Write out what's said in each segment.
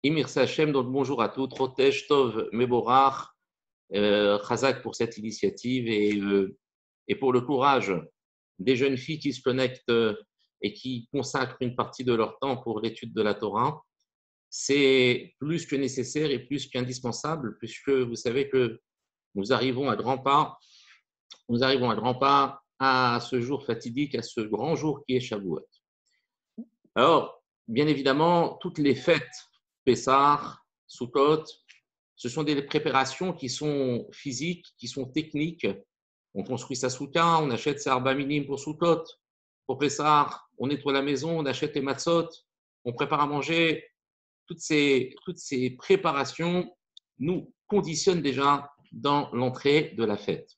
Imir Sachem, donc bonjour à tous, Rotesh, Tov, Meborach, Chazak pour cette initiative et pour le courage des jeunes filles qui se connectent et qui consacrent une partie de leur temps pour l'étude de la Torah. C'est plus que nécessaire et plus qu'indispensable, puisque vous savez que nous arrivons à grands pas à ce jour fatidique, à ce grand jour qui est Shavuot. Alors, bien évidemment, toutes les fêtes, Pessah, Sukkot, ce sont des préparations qui sont physiques, qui sont techniques. On construit sa souka, on achète ses arba minim pour Sukkot. Pour Pessah, on nettoie la maison, on achète les matzot, on prépare à manger. Toutes ces préparations nous conditionnent déjà dans l'entrée de la fête.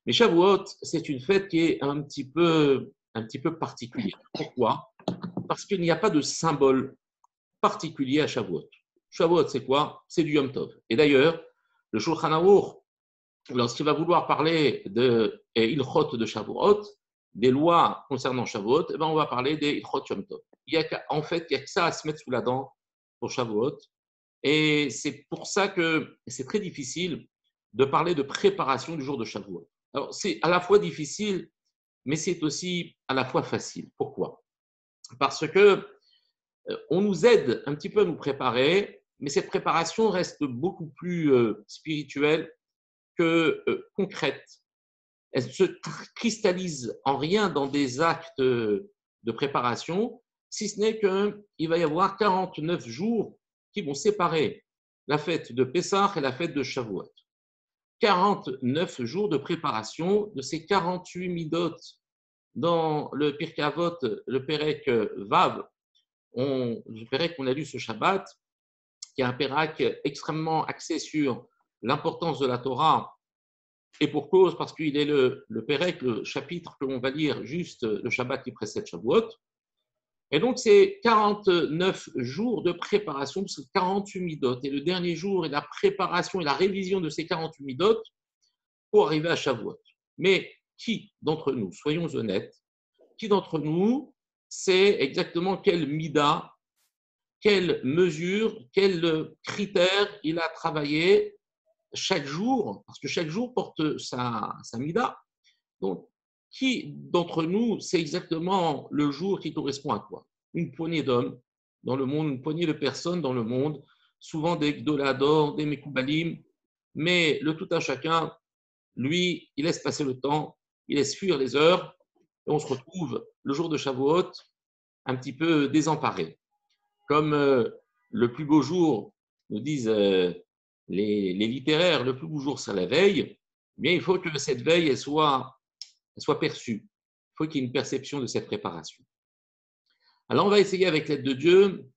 Mais Shavuot, c'est une fête qui est un petit peu particulière. Pourquoi ? Parce qu'il n'y a pas de symbole particulier à Shavuot. Shavuot, c'est quoi ? C'est du Yom Tov. Et d'ailleurs, le Shulchan Aruch, lorsqu'il va vouloir parler de Ilchot de Shavuot, des lois concernant Shavuot, eh ben on va parler des Ilchot Yom Tov. En fait, il n'y a que ça à se mettre sous la dent pour Shavuot. Et c'est pour ça que c'est très difficile de parler de préparation du jour de Shavuot. Alors, c'est à la fois difficile, mais c'est aussi à la fois facile. Pourquoi ? Parce que on nous aide un petit peu à nous préparer, mais cette préparation reste beaucoup plus spirituelle que concrète. Elle ne se cristallise en rien dans des actes de préparation, si ce n'est qu'il va y avoir 49 jours qui vont séparer la fête de Pessah et la fête de Shavuot. 49 jours de préparation de ces 48 midot dans le Pirkei Avot, le Perek Vav, le Perek qu'on a lu ce Shabbat, qui est un Perek extrêmement axé sur l'importance de la Torah, et pour cause, parce qu'il est le Perek, le chapitre que l'on va lire juste le Shabbat qui précède Shavuot. Et donc, c'est 49 jours de préparation, c'est 48 midot. Et le dernier jour est la préparation et la révision de ces 48 midot pour arriver à Shavuot. Mais qui d'entre nous, soyons honnêtes, qui d'entre nous sait exactement quelle mida, quelle mesure, quel critère il a travaillé chaque jour, parce que chaque jour porte sa mida. Donc, qui d'entre nous sait exactement le jour qui correspond à quoi ? Une poignée d'hommes dans le monde, une poignée de personnes dans le monde, souvent des gdolador, des mekoubalim, mais le tout à chacun, lui, il laisse passer le temps, il laisse fuir les heures, et on se retrouve le jour de Shavuot un petit peu désemparé. Comme le plus beau jour, nous disent les littéraires, le plus beau jour, c'est la veille, bien il faut que cette veille elle soit perçue. Il faut qu'il y ait une perception de cette préparation. Alors, on va essayer, avec l'aide de Dieu,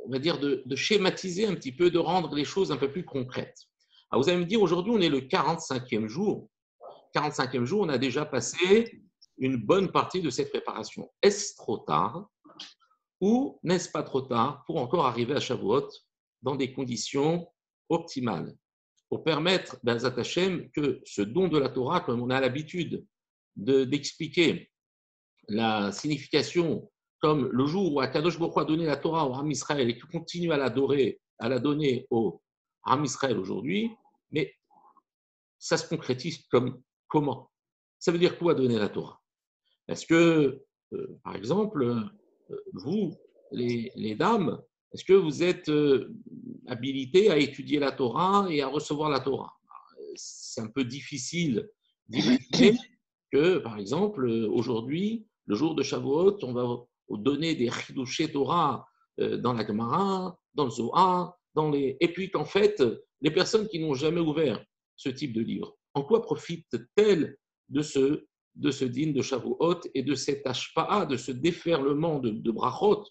on va dire, de schématiser un petit peu, de rendre les choses un peu plus concrètes. Alors, vous allez me dire, aujourd'hui, on est le 45e jour. 45e jour, on a déjà passé une bonne partie de cette préparation. Est-ce trop tard ou n'est-ce pas trop tard pour encore arriver à Shavuot dans des conditions optimales pour permettre, Bezat Hashem, que ce don de la Torah, comme on a l'habitude d'expliquer la signification, comme le jour où Akadosh Baruch Hu a donné la Torah au Ham Israël et qui continue à l'adorer, à la donner au Ham Israël aujourd'hui, mais ça se concrétise comment ? Ça veut dire quoi donner la Torah ? Est-ce que, par exemple, vous, les dames, est-ce que vous êtes habilités à étudier la Torah et à recevoir la Torah ? C'est un peu difficile d'imaginer que, par exemple, aujourd'hui, le jour de Shavuot, on va donner des chidushé Torah dans la Gemara, dans le Zohar, et puis qu'en fait, les personnes qui n'ont jamais ouvert ce type de livre, en quoi profitent-elles de ce dîne de Shavuot et de cet ashpa'a, de ce déferlement de brachot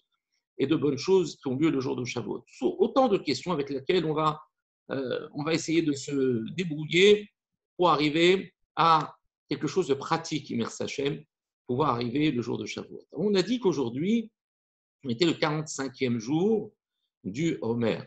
et de bonnes choses qui ont lieu le jour de Shavuot. Autant de questions avec lesquelles on va essayer de se débrouiller pour arriver à quelque chose de pratique, merci Hachem, pouvoir arriver le jour de Shavuot. On a dit qu'aujourd'hui, on était le 45e jour du Homer.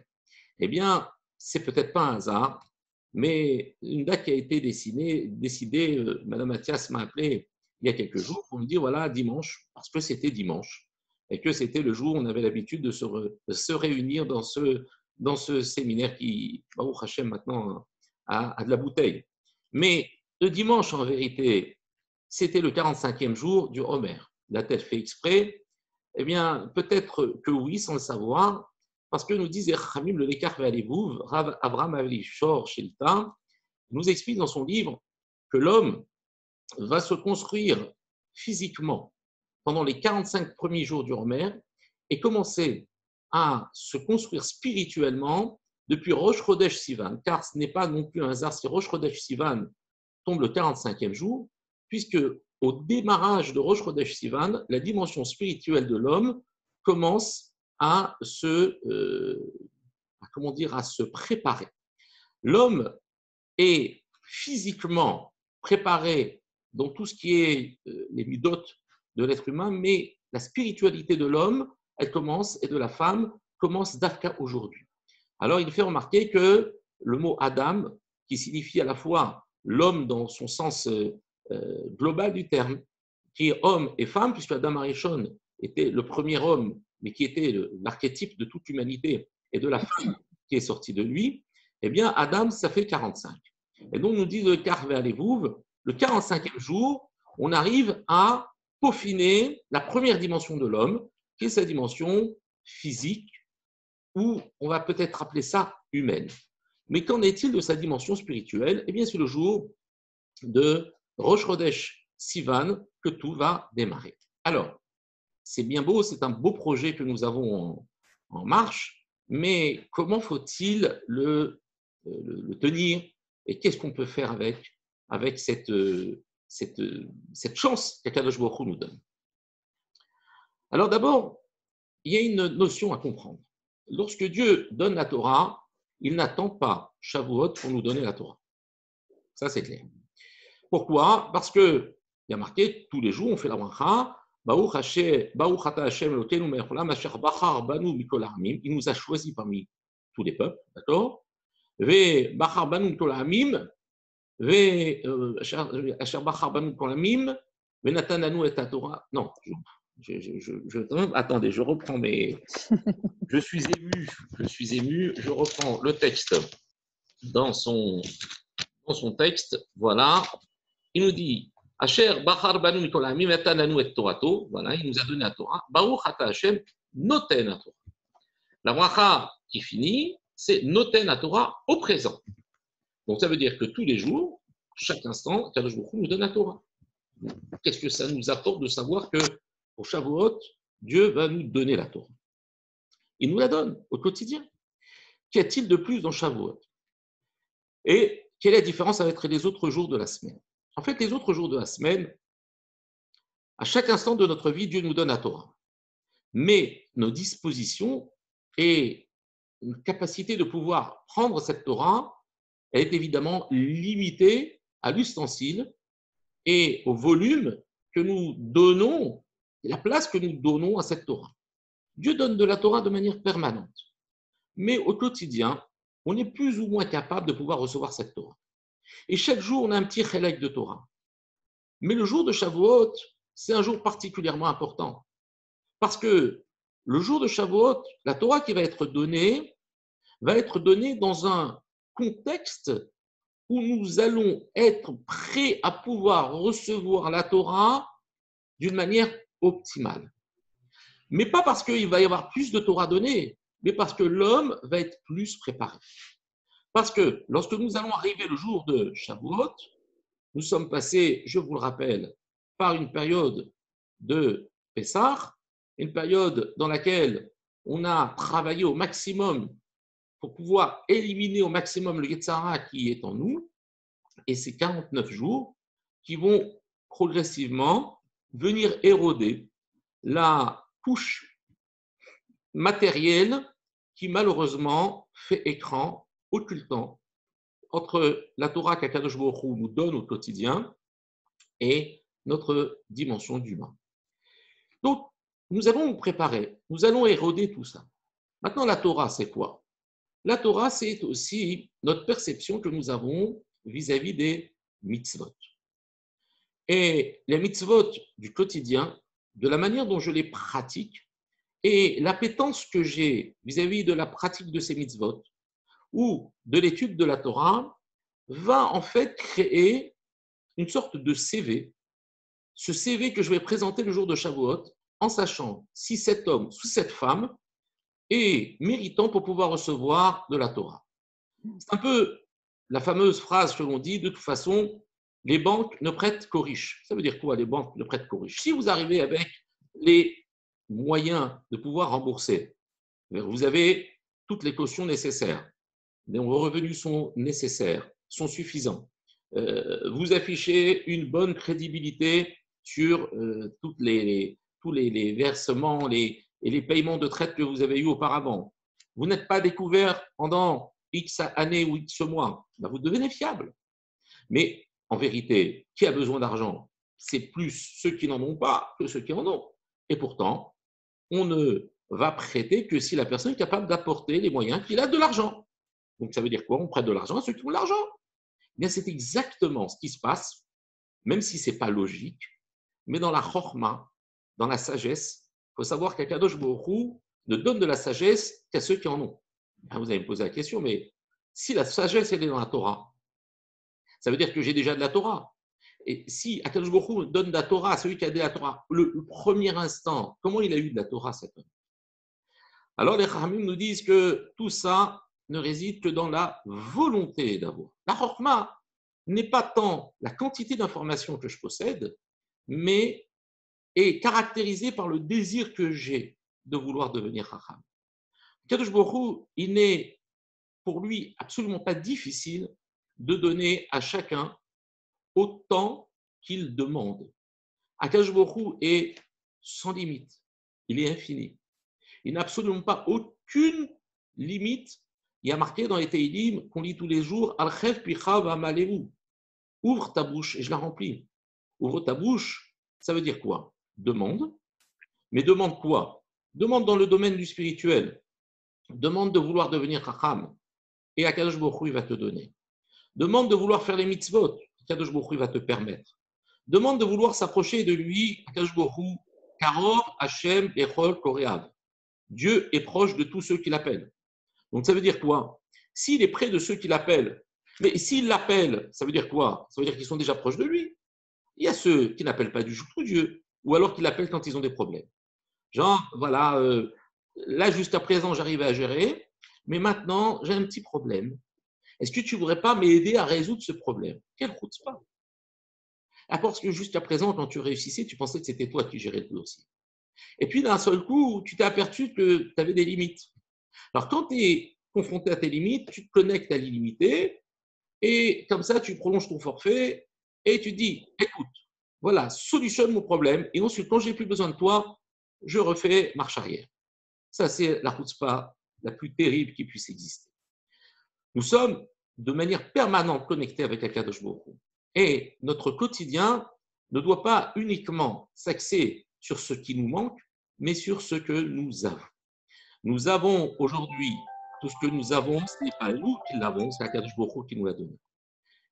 Eh bien, c'est peut-être pas un hasard, mais une date qui a été décidée, Madame Mathias m'a appelé il y a quelques jours pour me dire, voilà, dimanche, parce que c'était dimanche, et que c'était le jour où on avait l'habitude de se réunir dans ce séminaire qui, Baruch Hashem, maintenant a de la bouteille. Mais le dimanche, en vérité, c'était le 45e jour du Homer. L'a-t-elle fait exprès? Eh bien, peut-être que oui, sans le savoir, parce que nous disait Chamim le Lekar Ve'alevouv, Rav Avraham Avishor Shelita, nous explique dans son livre que l'homme va se construire physiquement pendant les 45 premiers jours du Homer et commencer à se construire spirituellement depuis Rosh Chodesh Sivan, car ce n'est pas non plus un hasard si Rosh Chodesh Sivan tombe le 45e jour, puisque au démarrage de Rosh Chodesh Sivan, la dimension spirituelle de l'homme commence à à se préparer. L'homme est physiquement préparé dans tout ce qui est les midotes de l'être humain, mais la spiritualité de l'homme, elle commence, et de la femme, commence d'Afka aujourd'hui. Alors, il fait remarquer que le mot Adam, qui signifie à la fois l'homme dans son sens global du terme, qui est homme et femme, puisque Adam Arishon était le premier homme, mais qui était l'archétype de toute l'humanité, et de la femme qui est sortie de lui, eh bien, Adam, ça fait 45. Et donc, nous dit le Karvé Alevouv, le 45e jour, on arrive à peaufiner la première dimension de l'homme, qui est sa dimension physique, ou on va peut-être appeler ça humaine. Mais qu'en est-il de sa dimension spirituelle? Eh bien, c'est le jour de Rosh Chodesh Sivan que tout va démarrer. Alors, c'est bien beau, c'est un beau projet que nous avons en marche, mais comment faut-il le tenir et qu'est-ce qu'on peut faire avec cette chance qu'Akadosh Baruch Hu nous donne? Alors d'abord, il y a une notion à comprendre. Lorsque Dieu donne la Torah, il n'attend pas Shavuot pour nous donner la Torah. Ça, c'est clair. Pourquoi? Parce qu'il y a marqué, tous les jours, on fait la bracha, Baruch ata Hashem Elokeinu melech haolam asher bachar banu mikol ha'amim. Il nous a choisis parmi tous les peuples, d'accord? Ve bachar banu mikol ha'amim, asher bachar banu mikol ha'amim, ve natan lanu et haTorah. Non, attendez, je reprends mes. Je suis ému. Je reprends le texte dans son texte. Voilà. Il nous dit Asher Bachar Banu Mikol Ha'amim Natan Lanu et Torato. Voilà, il nous a donné la Torah. Baruch Ata Hashem Noten la Torah. La bracha qui finit, c'est Noten la Torah au présent. Donc ça veut dire que tous les jours, chaque instant, Kadosh Baruch Hu nous donne la Torah. Qu'est-ce que ça nous apporte de savoir que pour Shavuot, Dieu va nous donner la Torah? Il nous la donne au quotidien. Qu'y a-t-il de plus dans Shavuot? Et quelle est la différence avec les autres jours de la semaine? En fait, les autres jours de la semaine, à chaque instant de notre vie, Dieu nous donne la Torah. Mais nos dispositions et une capacité de pouvoir prendre cette Torah, elle est évidemment limitée à l'ustensile et au volume que nous donnons, la place que nous donnons à cette Torah. Dieu donne de la Torah de manière permanente. Mais au quotidien, on est plus ou moins capable de pouvoir recevoir cette Torah. Et chaque jour, on a un petit chélek de Torah. Mais le jour de Shavuot, c'est un jour particulièrement important. Parce que le jour de Shavuot, la Torah qui va être donnée dans un contexte où nous allons être prêts à pouvoir recevoir la Torah d'une manière optimale. Mais pas parce qu'il va y avoir plus de Torah donnée, mais parce que l'homme va être plus préparé. Parce que lorsque nous allons arriver le jour de Shavuot, nous sommes passés, je vous le rappelle, par une période de Pessah, une période dans laquelle on a travaillé au maximum pour pouvoir éliminer au maximum le Yetzara qui est en nous, et ces 49 jours qui vont progressivement venir éroder la couche matérielle qui malheureusement fait écran, occultant entre la Torah qu'Akadosh Baruch Hu nous donne au quotidien et notre dimension d'humain. Donc, nous allons nous préparer, nous allons éroder tout ça. Maintenant, la Torah, c'est quoi? La Torah, c'est aussi notre perception que nous avons vis-à-vis des mitzvot. Et les mitzvot du quotidien, de la manière dont je les pratique, Et l'appétence que j'ai vis-à-vis de la pratique de ces mitzvot ou de l'étude de la Torah va en fait créer une sorte de CV. Ce CV que je vais présenter le jour de Shavuot en sachant si cet homme ou cette femme est méritant pour pouvoir recevoir de la Torah. C'est un peu la fameuse phrase que l'on dit, de toute façon, les banques ne prêtent qu'aux riches. Ça veut dire quoi, les banques ne prêtent qu'aux riches? Si vous arrivez avec les moyens de pouvoir rembourser, vous avez toutes les cautions nécessaires, vos revenus sont nécessaires, sont suffisants, vous affichez une bonne crédibilité sur tous les versements et les paiements de traite que vous avez eus auparavant. Vous n'êtes pas découvert pendant X années ou X mois, ben vous devenez fiable. Mais en vérité, qui a besoin d'argent? C'est plus ceux qui n'en ont pas que ceux qui en ont. Et pourtant, on ne va prêter que si la personne est capable d'apporter les moyens qu'il a de l'argent. Donc ça veut dire quoi? On prête de l'argent à ceux qui ont de l'argent. Eh bien, c'est exactement ce qui se passe, même si ce n'est pas logique, mais dans la chorma, dans la sagesse, il faut savoir qu'Akadosh Baruch Hu ne donne de la sagesse qu'à ceux qui en ont. Vous allez me poser la question, mais si la sagesse elle est dans la Torah, ça veut dire que j'ai déjà de la Torah. Et si Akadosh Baruch Hu donne de la Torah à celui qui a de la Torah, le premier instant, comment il a eu de la Torah cet homme? Alors les Chachamim nous disent que tout ça ne réside que dans la volonté d'avoir. La Chorma n'est pas tant la quantité d'informations que je possède, mais est caractérisée par le désir que j'ai de vouloir devenir Chacham. Kadosh Baruch Hu, il n'est pour lui absolument pas difficile de donner à chacun autant qu'il demande. Akadosh Baruch Hu est sans limite, il est infini. Il n'a absolument pas aucune limite. Il y a marqué dans les Teilim qu'on lit tous les jours Al-Khef Picha V'Amaleu. Ouvre ta bouche et je la remplis. Ouvre ta bouche, ça veut dire quoi? Demande. Mais demande quoi? Demande dans le domaine du spirituel. Demande de vouloir devenir Chacham. Et Akadosh Baruch Hu, il va te donner. Demande de vouloir faire les mitzvot. Akadosh Baruch Hu va te permettre. Demande de vouloir s'approcher de lui. Akadosh Baruch Hu, Karor, Hashem, Echol, Koreav. Dieu est proche de tous ceux qui l'appellent. Donc ça veut dire quoi? S'il est près de ceux qui l'appellent, mais s'il l'appelle, ça veut dire quoi? Ça veut dire qu'ils sont déjà proches de lui. Il y a ceux qui n'appellent pas du tout Dieu, ou alors qui l'appellent quand ils ont des problèmes. Genre, voilà, là jusqu'à présent j'arrivais à gérer, mais maintenant j'ai un petit problème. Est-ce que tu ne voudrais pas m'aider à résoudre ce problème? Quelle route pas? Parce que jusqu'à présent, quand tu réussissais, tu pensais que c'était toi qui gérais le dossier. Et puis d'un seul coup, tu t'es aperçu que tu avais des limites. Alors quand tu es confronté à tes limites, tu te connectes à l'illimité et comme ça, tu prolonges ton forfait et tu dis, écoute, voilà, solutionne mon problème et ensuite, quand j'ai plus besoin de toi, je refais marche arrière. Ça, c'est la chutzpah la plus terrible qui puisse exister. Nous sommes de manière permanente connectés avec Akadosh Baruch Hu. Et notre quotidien ne doit pas uniquement s'axer sur ce qui nous manque, mais sur ce que nous avons. Nous avons aujourd'hui tout ce que nous avons, ce n'est pas nous qui l'avons, c'est Akadosh Baruch Hu qui nous l'a donné.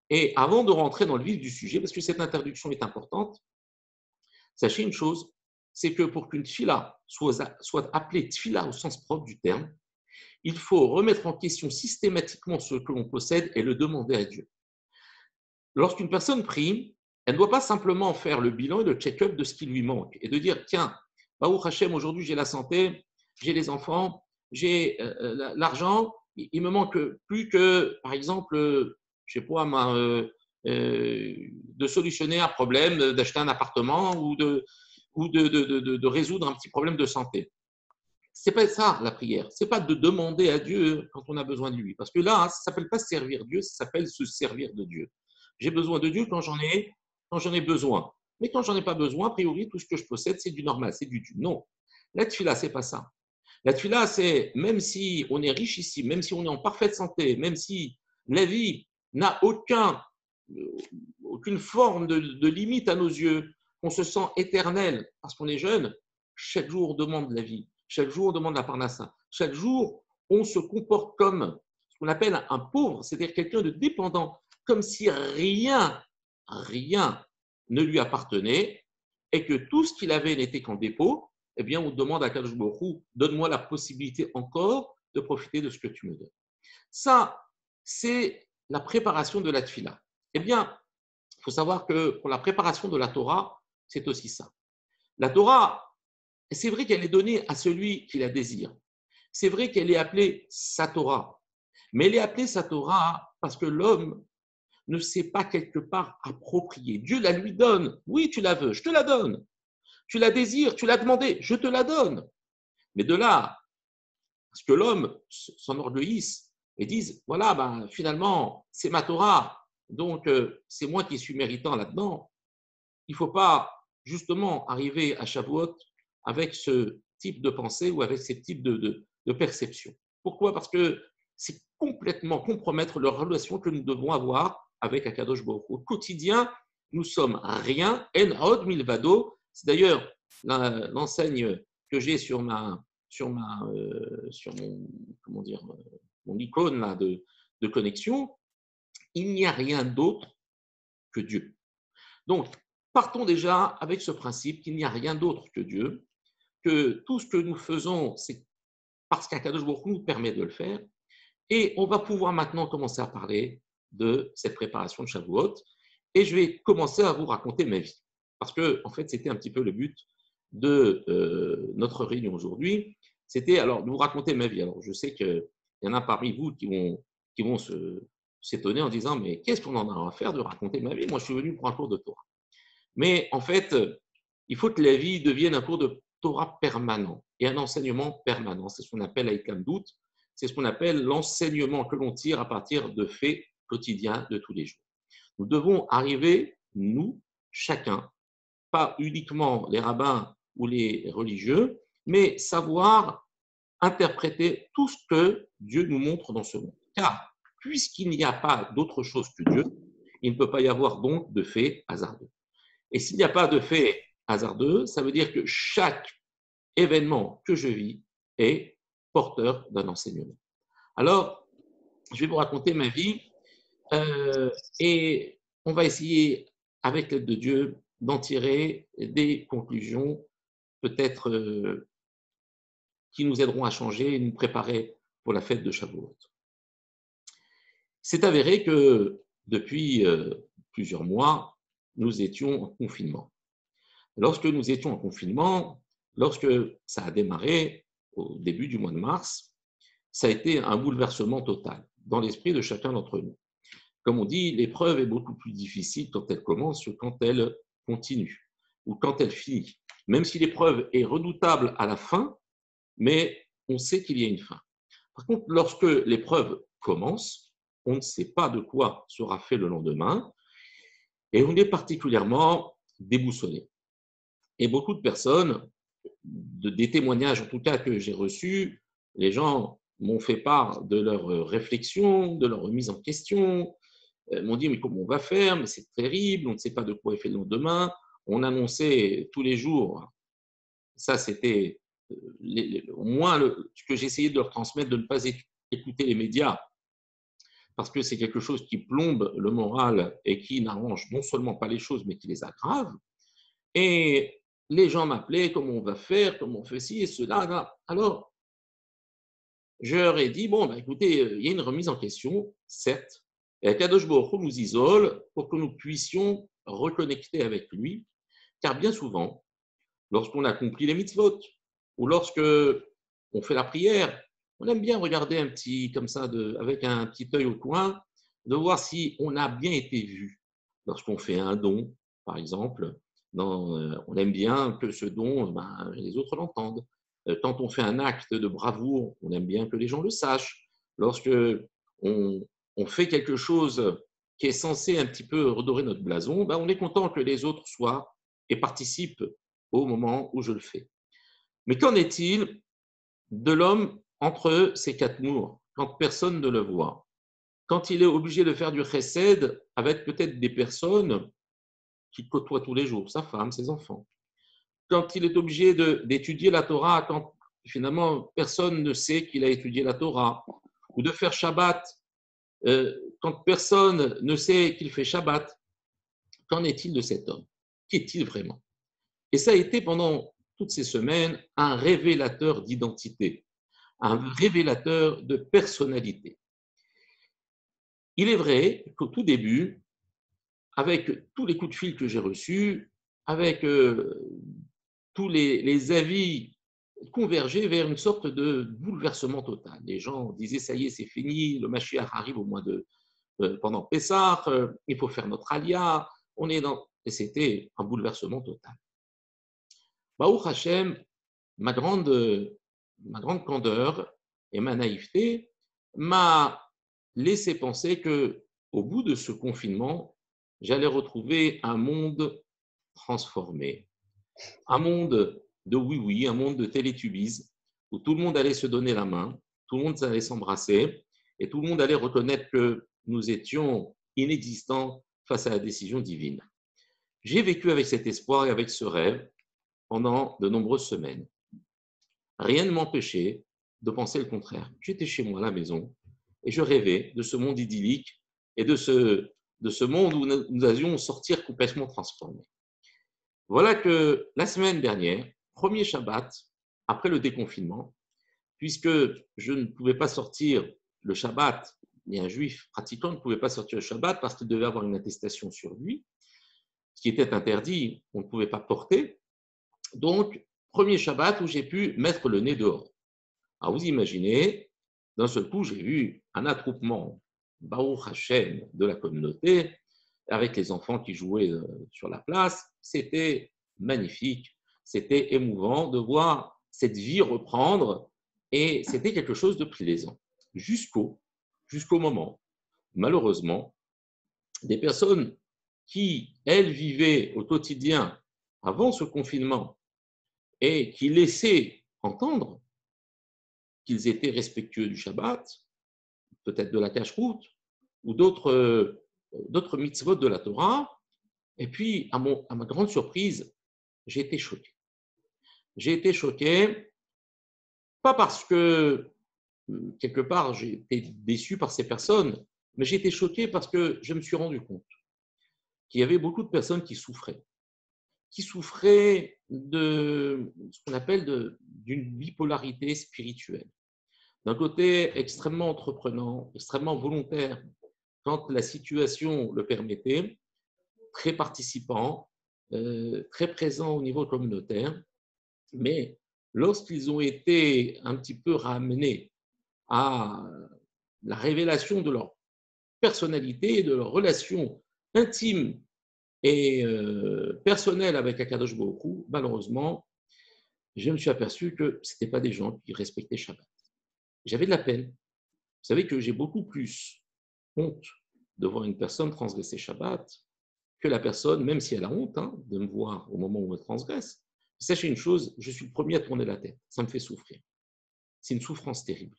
Et avant de rentrer dans le vif du sujet, parce que cette introduction est importante, sachez une chose, c'est que pour qu'une tfila soit appelée tfila au sens propre du terme, il faut remettre en question systématiquement ce que l'on possède et le demander à Dieu. Lorsqu'une personne prie, elle ne doit pas simplement faire le bilan et le check-up de ce qui lui manque et de dire, tiens, Baruch Hashem, aujourd'hui j'ai la santé, j'ai les enfants, j'ai l'argent, il me manque plus que, par exemple, je ne sais pas, de solutionner un problème, d'acheter un appartement ou de résoudre un petit problème de santé. Ce n'est pas ça la prière, ce n'est pas de demander à Dieu quand on a besoin de lui. Parce que là, ça ne s'appelle pas servir Dieu, ça s'appelle se servir de Dieu. J'ai besoin de Dieu quand j'en ai besoin. Mais quand j'en ai pas besoin, a priori, tout ce que je possède, c'est du normal, c'est du Dieu. Non, la tfila, c'est pas ça. La tfila, c'est même si on est riche ici, même si on est en parfaite santé, même si la vie n'a aucune forme de limite à nos yeux, on se sent éternel parce qu'on est jeune, chaque jour on demande la vie, chaque jour on demande la parnassa, chaque jour on se comporte comme ce qu'on appelle un pauvre, c'est-à-dire quelqu'un de dépendant, comme si rien ne lui appartenait et que tout ce qu'il avait n'était qu'en dépôt, eh bien, on demande à Kadosh Baruch Hu, donne-moi la possibilité encore de profiter de ce que tu me donnes. Ça, c'est la préparation de la tefila. Eh bien, il faut savoir que pour la préparation de la Torah, c'est aussi ça. La Torah, c'est vrai qu'elle est donnée à celui qui la désire. C'est vrai qu'elle est appelée sa Torah. Mais elle est appelée sa Torah parce que l'homme ne s'est pas quelque part approprié. Dieu la lui donne. Oui, tu la veux, je te la donne. Tu la désires, tu l'as demandé, je te la donne. Mais de là, parce que l'homme s'enorgueillisse et dise, voilà, ben, finalement, c'est ma Torah, donc c'est moi qui suis méritant là-dedans. Il ne faut pas justement arriver à Shavuot avec ce type de pensée ou avec ce type de perception. Pourquoi? Parce que c'est complètement compromettre la relation que nous devons avoir avec Akadosh Baruch Hu. Au quotidien, nous sommes rien, en od milvado. C'est d'ailleurs l'enseigne que j'ai sur mon, comment dire, mon icône là, de connexion. Il n'y a rien d'autre que Dieu. Donc, partons déjà avec ce principe qu'il n'y a rien d'autre que Dieu, que tout ce que nous faisons, c'est parce qu'Akadosh Baruch Hu nous permet de le faire. Et on va pouvoir maintenant commencer à parler de cette préparation de Shavuot. Et je vais commencer à vous raconter ma vie. Parce que, en fait, c'était un petit peu le but de notre réunion aujourd'hui. C'était alors de vous raconter ma vie. Alors, je sais qu'il y en a parmi vous qui vont s'étonner en disant, mais qu'est-ce qu'on en a à faire de raconter ma vie? Moi, je suis venu pour un cours de Torah. Mais en fait, il faut que la vie devienne un cours de Torah permanent et un enseignement permanent. C'est ce qu'on appelle Aikam Dout, c'est ce qu'on appelle l'enseignement que l'on tire à partir de faits quotidiens de tous les jours. Nous devons arriver, nous, chacun, pas uniquement les rabbins ou les religieux, mais savoir interpréter tout ce que Dieu nous montre dans ce monde. Car puisqu'il n'y a pas d'autre chose que Dieu, il ne peut pas y avoir donc de faits hasardeux. Et s'il n'y a pas de fait hasardeux, ça veut dire que chaque événement que je vis est porteur d'un enseignement. Alors, je vais vous raconter ma vie et on va essayer, avec l'aide de Dieu, d'en tirer des conclusions peut-être qui nous aideront à changer et nous préparer pour la fête de Shavuot. C'est avéré que depuis plusieurs mois, nous étions en confinement. Lorsque nous étions en confinement, lorsque ça a démarré au début du mois de mars, ça a été un bouleversement total dans l'esprit de chacun d'entre nous. Comme on dit, l'épreuve est beaucoup plus difficile quand elle commence que quand elle continue ou quand elle finit. Même si l'épreuve est redoutable à la fin, mais on sait qu'il y a une fin. Par contre, lorsque l'épreuve commence, on ne sait pas de quoi sera fait le lendemain et on est particulièrement déboussolé. Et beaucoup de personnes, des témoignages en tout cas que j'ai reçus, les gens m'ont fait part de leurs réflexions, de leur remise en question, m'ont dit mais comment on va faire, mais c'est terrible, on ne sait pas de quoi est fait le lendemain. On annonçait tous les jours, ça c'était au moins ce que j'essayais de leur transmettre, de ne pas écouter les médias, parce que c'est quelque chose qui plombe le moral et qui n'arrange non seulement pas les choses, mais qui les aggrave. Et les gens m'appelaient, comment on va faire, comment on fait ci et cela. Alors, je leur ai dit, bon, bah, écoutez, il y a une remise en question, certes, et Kadosh Baruch Hu nous isole pour que nous puissions reconnecter avec lui, car bien souvent, lorsqu'on accomplit les mitzvot, ou lorsque on fait la prière, on aime bien regarder un petit, comme ça, avec un petit œil au coin, de voir si on a bien été vu. Lorsqu'on fait un don, par exemple, on aime bien que ce don, ben, les autres l'entendent. Quand on fait un acte de bravoure, on aime bien que les gens le sachent. Lorsque on fait quelque chose qui est censé un petit peu redorer notre blason, ben, on est content que les autres soient et participent au moment où je le fais. Mais qu'en est-il de l'homme entre ces quatre murs, quand personne ne le voit? Quand il est obligé de faire du chesed avec peut-être des personnes qu'il côtoie tous les jours, sa femme, ses enfants. Quand il est obligé d'étudier la Torah, quand finalement personne ne sait qu'il a étudié la Torah, ou de faire Shabbat, quand personne ne sait qu'il fait Shabbat, qu'en est-il de cet homme? Qui est-il vraiment? Et ça a été pendant toutes ces semaines, un révélateur d'identité, un révélateur de personnalité. Il est vrai qu'au tout début, avec tous les coups de fil que j'ai reçus, avec tous les avis convergeaient vers une sorte de bouleversement total. Les gens disaient, ça y est, c'est fini, le Mashiach arrive au mois de, pendant Pessah, il faut faire notre alia, on est dans... Et c'était un bouleversement total. Baruch Hashem, ma grande candeur et ma naïveté m'a laissé penser que au bout de ce confinement, j'allais retrouver un monde transformé, un monde de oui-oui, un monde de télétubbies, où tout le monde allait se donner la main, tout le monde allait s'embrasser, et tout le monde allait reconnaître que nous étions inexistants face à la décision divine. J'ai vécu avec cet espoir et avec ce rêve pendant de nombreuses semaines. Rien ne m'empêchait de penser le contraire. J'étais chez moi à la maison et je rêvais de ce monde idyllique et de ce monde où nous allions sortir complètement transformés. Voilà que la semaine dernière, premier Shabbat, après le déconfinement, puisque je ne pouvais pas sortir le Shabbat, et un juif pratiquant ne pouvait pas sortir le Shabbat parce qu'il devait avoir une attestation sur lui, ce qui était interdit, on ne pouvait pas porter. Donc, premier Shabbat où j'ai pu mettre le nez dehors. Alors, vous imaginez, d'un seul coup, j'ai vu un attroupement, Baruch Hashem, de la communauté, avec les enfants qui jouaient sur la place. C'était magnifique, c'était émouvant de voir cette vie reprendre et c'était quelque chose de plaisant. Jusqu'au moment, malheureusement, des personnes qui, elles, vivaient au quotidien avant ce confinement et qui laissaient entendre qu'ils étaient respectueux du Shabbat, peut-être de la cache-route ou d'autres mitzvot de la Torah. Et puis, à ma grande surprise, j'ai été choqué. J'ai été choqué, pas parce que, quelque part, j'ai été déçu par ces personnes, mais j'ai été choqué parce que je me suis rendu compte qu'il y avait beaucoup de personnes qui souffraient de ce qu'on appelle d'une bipolarité spirituelle. D'un côté extrêmement entreprenant, extrêmement volontaire, quand la situation le permettait, très participant, très présent au niveau communautaire, mais lorsqu'ils ont été un petit peu ramenés à la révélation de leur personnalité, de leur relation intime et personnelle avec Akadosh Baruch Hu, malheureusement, je me suis aperçu que ce n'étaient pas des gens qui respectaient Shabbat. J'avais de la peine. Vous savez que j'ai beaucoup plus honte de voir une personne transgresser Shabbat que la personne, même si elle a honte de me voir au moment où elle transgresse. Sachez une chose, je suis le premier à tourner la tête. Ça me fait souffrir. C'est une souffrance terrible.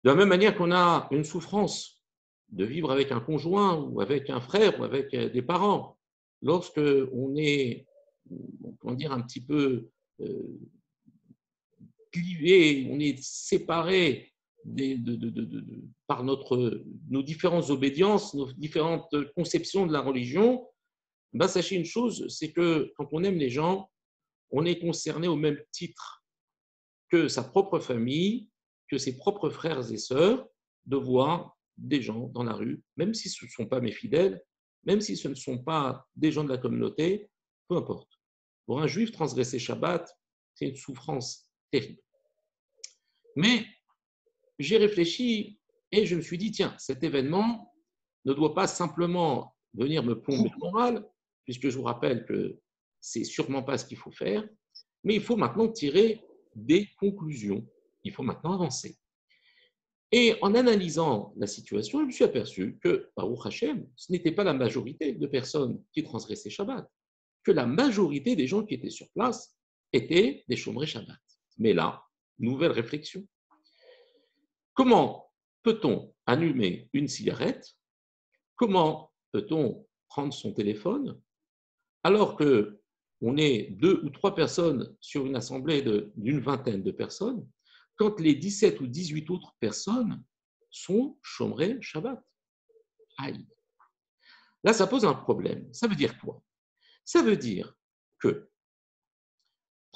De la même manière qu'on a une souffrance de vivre avec un conjoint ou avec un frère ou avec des parents, lorsque on est, comment dire, un petit peu clivé, on est séparé par nos différentes obédiences, nos différentes conceptions de la religion, ben, sachez une chose, c'est que quand on aime les gens, on est concerné au même titre que sa propre famille, que ses propres frères et sœurs, de voir des gens dans la rue, même si ce ne sont pas mes fidèles, même si ce ne sont pas des gens de la communauté, peu importe. Pour un juif, transgresser Shabbat, c'est une souffrance terrible. Mais j'ai réfléchi et je me suis dit, tiens, cet événement ne doit pas simplement venir me plomber le moral, puisque je vous rappelle que c'est sûrement pas ce qu'il faut faire, mais il faut maintenant tirer des conclusions. Il faut maintenant avancer. Et en analysant la situation, je me suis aperçu que, Baruch Hashem, ce n'était pas la majorité de personnes qui transgressaient Shabbat, que la majorité des gens qui étaient sur place étaient des chômeurs Shabbat. Mais là, nouvelle réflexion. Comment peut-on allumer une cigarette? Comment peut-on prendre son téléphone alors qu'on est 2 ou 3 personnes sur une assemblée d'une vingtaine de personnes, quand les 17 ou 18 autres personnes sont chômeurs Shabbat? Aïe. Là, ça pose un problème. Ça veut dire quoi? Ça veut dire que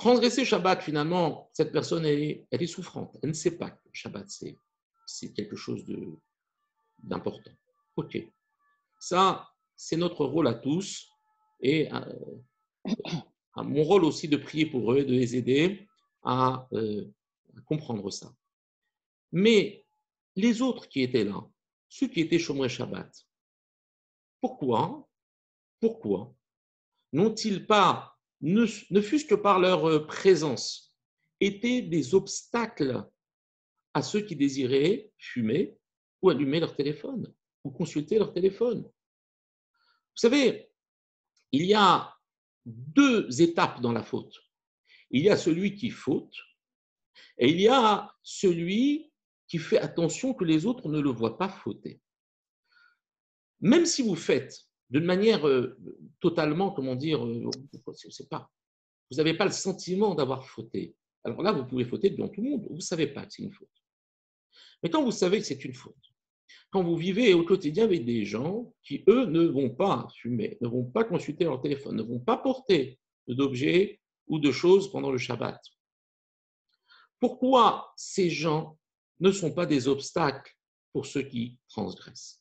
Transgresser Shabbat, finalement, cette personne, elle est souffrante. Elle ne sait pas que Shabbat, c'est quelque chose d'important. OK. Ça, c'est notre rôle à tous. Et mon rôle aussi de prier pour eux, de les aider à comprendre ça. Mais les autres qui étaient là, ceux qui étaient Shomrei Shabbat, pourquoi n'ont-ils pas, ne fût-ce que par leur présence, été des obstacles à ceux qui désiraient fumer ou allumer leur téléphone ou consulter leur téléphone? Vous savez, il y a deux étapes dans la faute. Il y a celui qui faute et il y a celui qui fait attention que les autres ne le voient pas fauter. Même si vous faites d'une manière totalement, comment dire, c'est pas, vous n'avez pas le sentiment d'avoir fauté. Alors là, vous pouvez fauter devant tout le monde. Vous ne savez pas que c'est une faute. Mais quand vous savez que c'est une faute, quand vous vivez au quotidien avec des gens qui, eux, ne vont pas fumer, ne vont pas consulter leur téléphone, ne vont pas porter d'objets ou de choses pendant le Shabbat, pourquoi ces gens ne sont pas des obstacles pour ceux qui transgressent?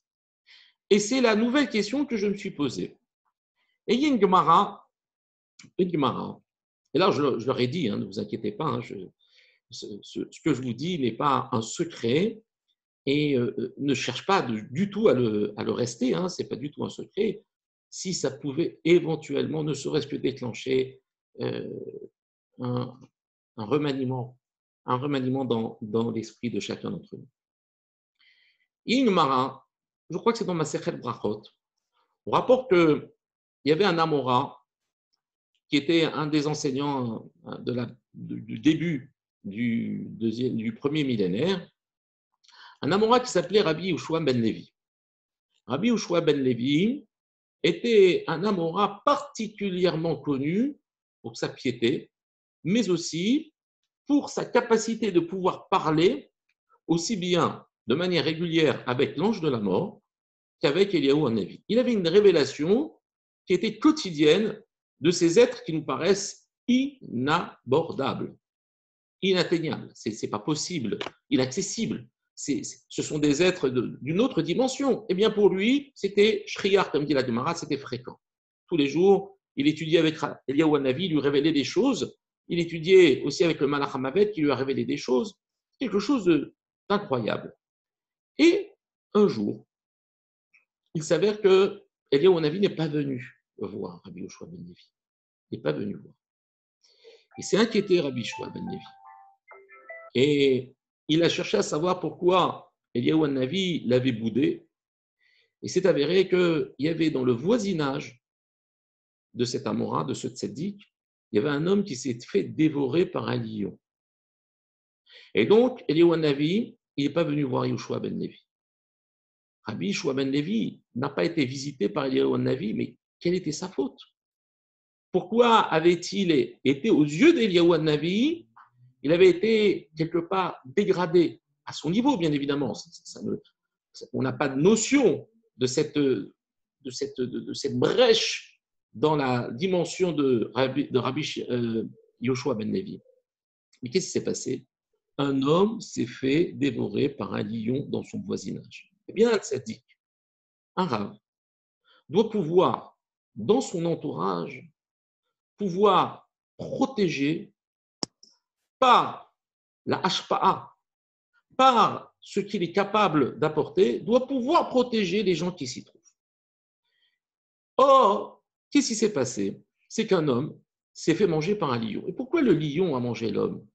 Et c'est la nouvelle question que je me suis posée. Et il y a une Gemara, et là je leur ai dit, ne vous inquiétez pas, ce que je vous dis n'est pas un secret et ne cherche pas du tout à le rester, ce n'est pas du tout un secret, si ça pouvait éventuellement, ne serait-ce que déclencher un remaniement dans l'esprit de chacun d'entre nous. Il y a une Gemara, je crois que c'est dans Masechet Brachot, on rapporte qu'il y avait un Amora qui était un des enseignants du début du premier millénaire, un Amora qui s'appelait Rabbi Yehoshua ben Levi. Rabbi Yehoshua ben Levi était un Amora particulièrement connu pour sa piété, mais aussi pour sa capacité de pouvoir parler aussi bien de manière régulière avec l'ange de la mort qu'avec Eliyahu Hanavi. Il avait une révélation qui était quotidienne de ces êtres qui nous paraissent inabordables, inatteignables. Ce n'est pas possible, inaccessible. Ce sont des êtres d'une autre dimension. Eh bien, pour lui, c'était Shriyar, comme dit la Gemara, c'était fréquent. Tous les jours, il étudiait avec Eliyahu Hanavi, il lui révélait des choses. Il étudiait aussi avec le Malach HaMavet, qui lui a révélé des choses. Quelque chose d'incroyable. Et un jour, il s'avère que Eliyahu Hanavi n'est pas venu voir Rabbi Yehoshua ben Levi. Il n'est pas venu voir. Il s'est inquiété, Rabbi Yehoshua ben Levi. Et il a cherché à savoir pourquoi Eliyahu Hanavi l'avait boudé. Et c'est avéré qu'il y avait dans le voisinage de cet Amora, de ce tzaddik, il y avait un homme qui s'est fait dévorer par un lion. Et donc, Eliyahu Hanavi, il n'est pas venu voir Yehoshua ben Levi. Rabbi Yehoshua ben Levi n'a pas été visité par Eliyahu Hanavi, mais quelle était sa faute? Pourquoi avait-il été, aux yeux d'Eliyahu Hanavi, il avait été quelque part dégradé, à son niveau bien évidemment. On n'a pas de notion de cette brèche dans la dimension de Rabbi Yehoshua ben Levi. Mais qu'est-ce qui s'est passé? Un homme s'est fait dévorer par un lion dans son voisinage. Eh bien, un tzaddik, un rav, doit pouvoir, dans son entourage, pouvoir protéger par la hashpa'a, par ce qu'il est capable d'apporter, doit pouvoir protéger les gens qui s'y trouvent. Or, qu'est-ce qui s'est passé? C'est qu'un homme s'est fait manger par un lion. Et pourquoi le lion a mangé l'homme?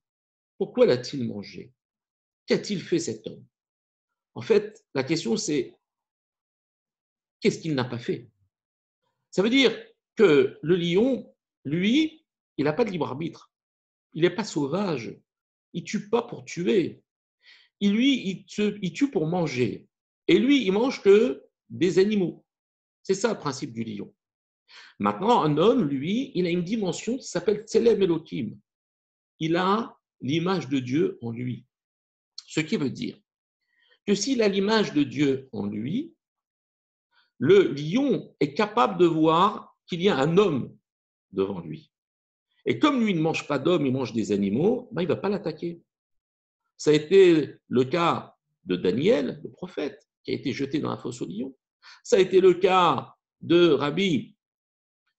Pourquoi l'a-t-il mangé? Qu'a-t-il fait cet homme? En fait, la question c'est, qu'est-ce qu'il n'a pas fait? Ça veut dire que le lion, lui, il n'a pas de libre arbitre. Il n'est pas sauvage. Il ne tue pas pour tuer. Il tue pour manger. Et lui, il mange que des animaux. C'est ça le principe du lion. Maintenant, un homme, lui, il a une dimension qui s'appelle Tselem Elohim. Il a l'image de Dieu en lui. Ce qui veut dire que s'il a l'image de Dieu en lui, le lion est capable de voir qu'il y a un homme devant lui. Et comme lui, il ne mange pas d'hommes, il mange des animaux, ben, il ne va pas l'attaquer. Ça a été le cas de Daniel, le prophète, qui a été jeté dans la fosse aux lions. Ça a été le cas de Rabbi